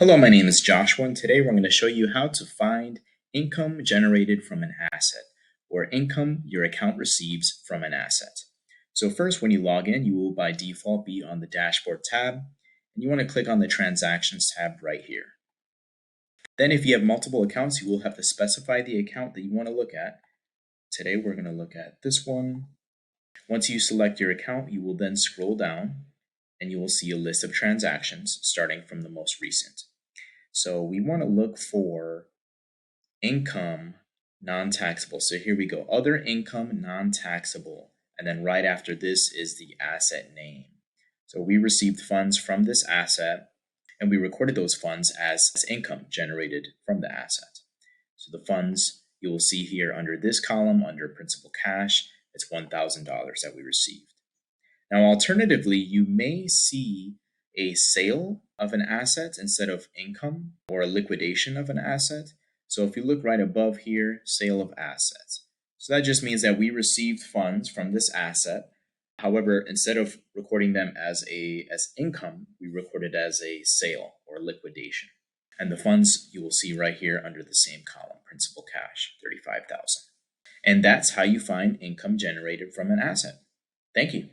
Hello, my name is Joshua, and today we're going to show you how to find income generated from an asset, or income your account receives from an asset. So first, when you log in, you will by default be on the Dashboard tab, and you want to click on the Transactions tab right here. Then if you have multiple accounts, you will have to specify the account that you want to look at. Today we're going to look at this one. Once you select your account, you will then scroll down, and you will see a list of transactions starting from the most recent. So we want to look for income non-taxable. So here we go, other income non-taxable. And then right after this is the asset name. So we received funds from this asset and we recorded those funds as income generated from the asset. So the funds you will see here under this column under principal cash, it's $1,000 that we received. Now, alternatively, you may see a sale of an asset instead of income, or a liquidation of an asset. So if you look right above here, sale of assets. So that just means that we received funds from this asset. However, instead of recording them as income, we recorded as a sale or liquidation. And the funds you will see right here under the same column, principal cash, $35,000. And that's how you find income generated from an asset. Thank you.